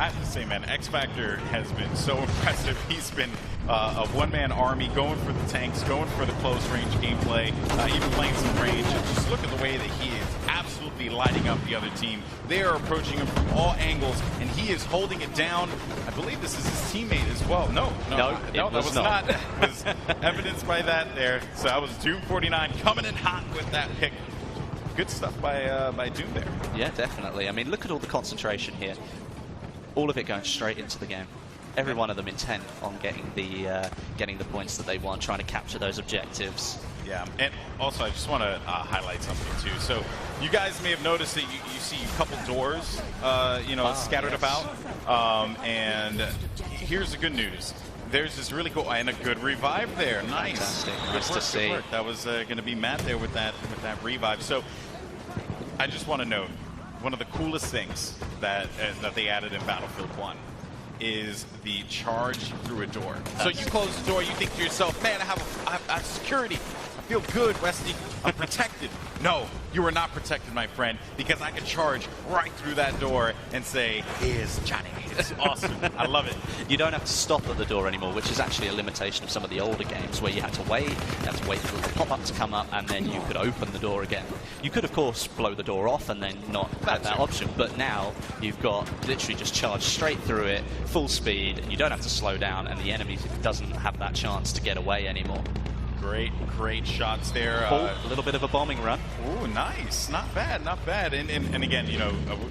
I have to say, man, X Factor has been so impressive. He's been a one-man army going for the tanks, going for the close-range gameplay, even playing some range. And just look at the way that he is absolutely lighting up the other team. They are approaching him from all angles, and he is holding it down. I believe this is his teammate as well. No, that was not. It was evidenced by that there. So that was Doom49 coming in hot with that pick. Good stuff by Doom there. Yeah, definitely. I mean, look at all the concentration here. All of it going straight into the game. Every one of them intent on getting the points that they want, trying to capture those objectives. Yeah, and also I just want to highlight something too. So you guys may have noticed that you see a couple doors, scattered about. And here's the good news. There's this really cool and a good revive there. Nice. Fantastic. Nice to see. That was going to be Matt there with that revive. So I just want to note one of the coolest things that they added in Battlefield 1 is the charge through a door. So you close the door, you think to yourself, man, I have security. I feel good, Westy. I'm protected. No, you are not protected, my friend, because I can charge right through that door and say, here's Johnny. It's awesome. I love it. You don't have to stop at the door anymore, which is actually a limitation of some of the older games where you had to wait for the pop-up to come up, and then you could open the door again. You could, of course, blow the door off and then not have that option, but now you've got literally just charge straight through it, full speed, and you don't have to slow down, and the enemy doesn't have that chance to get away anymore. Great shots there. A little bit of a bombing run. Ooh, nice. Not bad, not bad. And again,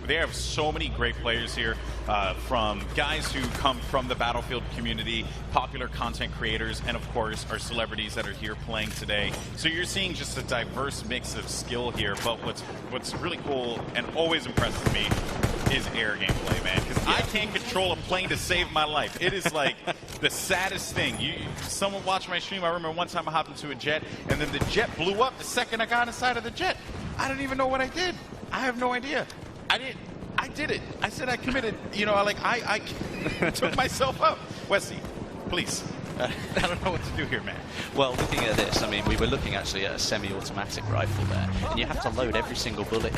they have so many great players here, from guys who come from the Battlefield community, popular content creators, and of course, our celebrities that are here playing today. So you're seeing just a diverse mix of skill here, but what's really cool and always impresses me is air gameplay, man, because I can't control a plane to save my life. It is like the saddest thing. Someone watched my stream. I remember one time I hopped into a jet, and then the jet blew up the second I got inside of the jet. I don't even know what I did. I have no idea. I did it. I said I committed. I took myself out. Wesley, please. I don't know what to do here, man. Well, looking at this, I mean, we were looking actually at a semi-automatic rifle there, and you have to load every single bullet.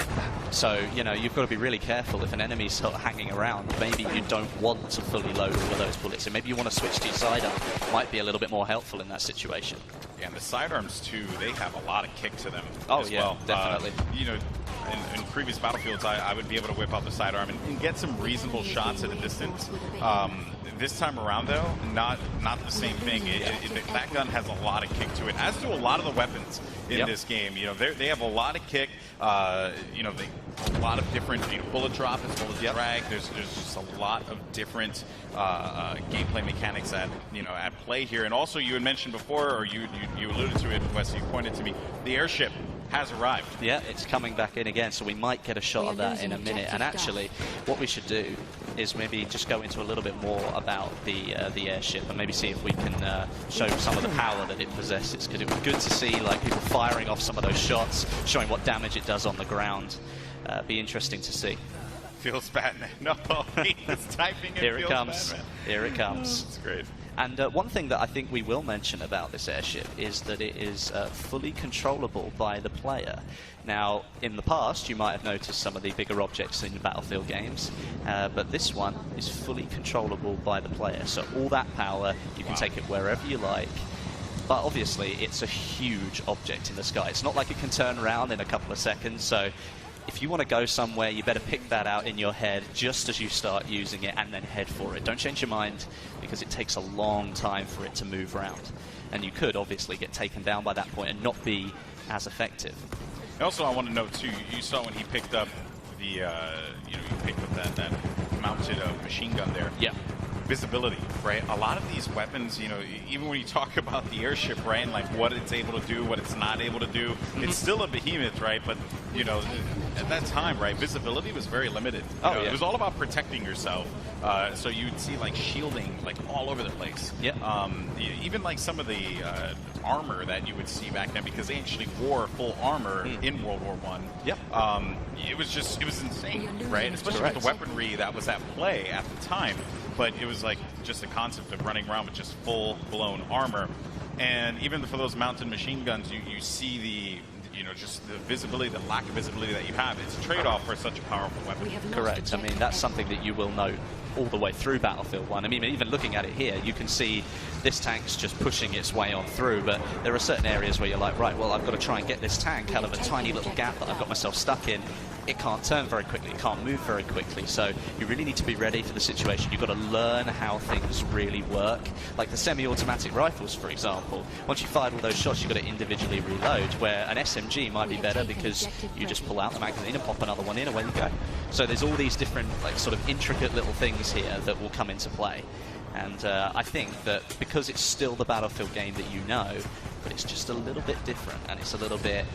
So, you've got to be really careful. If an enemy's sort of hanging around, maybe you don't want to fully load all of those bullets, so maybe you want to switch to your sidearm. Might be a little bit more helpful in that situation. Yeah, and the sidearms, too, they have a lot of kick to them as well. Definitely. In previous Battlefields, I would be able to whip out the sidearm and get some reasonable shots at a distance. This time around, though, not the same thing. That gun has a lot of kick to it, as do a lot of the weapons in this game. They have a lot of kick. A lot of different bullet drop as well as drag. There's just a lot of different gameplay mechanics at play here. And also, you had mentioned before, or you alluded to it, Wes. You pointed to me, the airship has arrived. Yeah, it's coming back in again, so we might get a shot of that in a minute. And actually, what we should do is maybe just go into a little bit more about the airship and maybe see if we can show some of the power that it possesses, because it was good to see people firing off some of those shots, showing what damage it does on the ground. Be interesting to see. Feels bad, man. No, he's typing it. Here it comes. Bad, here it comes. It's great. And one thing that I think we will mention about this airship is that it is fully controllable by the player. Now, in the past, you might have noticed some of the bigger objects in the Battlefield games, but this one is fully controllable by the player. So all that power, you can take it wherever you like. But obviously, it's a huge object in the sky. It's not like it can turn around in a couple of seconds. So if you want to go somewhere, you better pick that out in your head just as you start using it and then head for it. Don't change your mind, because it takes a long time for it to move around. And you could obviously get taken down by that point and not be as effective. Also, I want to note too, you saw when he picked up the, you picked up that mounted machine gun there. Yeah. Visibility, right? A lot of these weapons, even when you talk about the airship, right, and what it's able to do, what it's not able to do, it's still a behemoth, right? But, at that time, right, visibility was very limited. It was all about protecting yourself. So you'd see, shielding, all over the place. Yeah. Even, some of the armor that you would see back then, because they actually wore full armor in World War I. Yep. It was insane, right? Especially with the weaponry that was at play at the time. But it was just the concept of running around with just full-blown armor. And even for those mounted machine guns, you see you know, just the visibility, the lack of visibility that you have. It's a trade-off for such a powerful weapon. Correct. I mean, that's something that you will know all the way through Battlefield 1. I mean, even looking at it here, you can see this tank's just pushing its way on through, but there are certain areas where you're like, right, well, I've got to try and get this tank out of a tiny little gap that I've got myself stuck in. It can't turn very quickly, it can't move very quickly, so you really need to be ready for the situation. You've got to learn how things really work. Like the semi-automatic rifles, for example, once you fired all those shots, you've got to individually reload, where an SMG might be better because you just pull out the magazine and pop another one in, away you go. So there's all these different, like, sort of intricate little things here that will come into play. And I think that because it's still the Battlefield game that you know, but it's just a little bit different, and it's a little bit,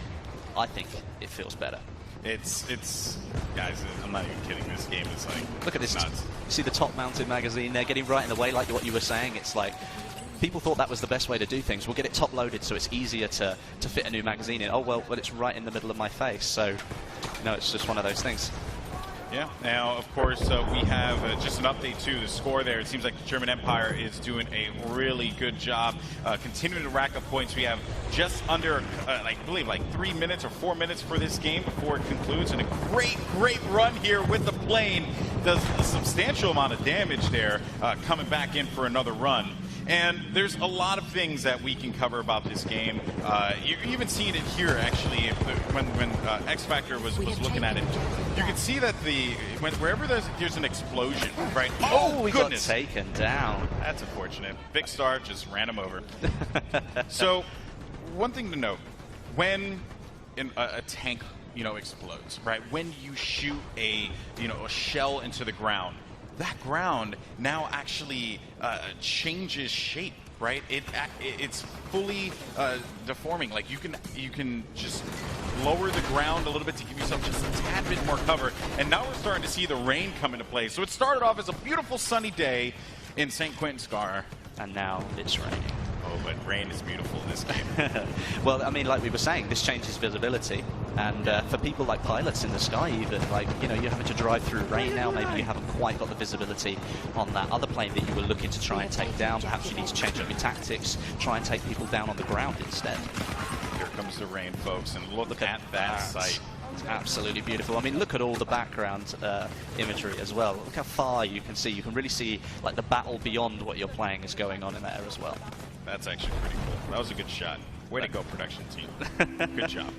I think it feels better. It's guys, I'm not even kidding, this game is like, look at this, nuts. You see the top mounted magazine there getting right in the way, like what you were saying. It's like, people thought that was the best way to do things. We'll get it top loaded so it's easier to fit a new magazine in. Oh well, it's right in the middle of my face, so you know, it's just one of those things. Yeah, now, of course, we have just an update to the score there. It seems like the German Empire is doing a really good job continuing to rack up points. We have just under, I believe, like 3 minutes or 4 minutes for this game before it concludes. And a great run here with the plane. Does a substantial amount of damage there, coming back in for another run. And there's a lot of things that we can cover about this game. You're even seeing it here, actually, when X Factor was looking at it. You can see that wherever there's an explosion, right? Oh, we goodness. got taken down. That's unfortunate. Big Star just ran him over. So, one thing to note, when a tank, you know, explodes, right? When you shoot a shell into the ground, that ground now actually changes shape, right? It's fully deforming. Like you can just lower the ground a little bit to give yourself just a tad bit more cover. And now we're starting to see the rain come into play. So it started off as a beautiful sunny day in St. Quentin Scar, and now it's raining. Oh, but rain is beautiful in this game. Well, I mean, like we were saying, this changes visibility, and for people like pilots in the sky, even, like, you know, you're having to drive through rain now. Maybe you haven't quite got the visibility on that other plane that you were looking to try and take down. Perhaps you need to change up your tactics, try and take people down on the ground instead. Here comes the rain, folks, and look at that sight. It's absolutely beautiful. I mean, look at all the background imagery as well. Look how far you can see. You can really see, like, the battle beyond what you're playing is going on in there as well. That's actually pretty cool. That was a good shot. Way to go, production team. Good job.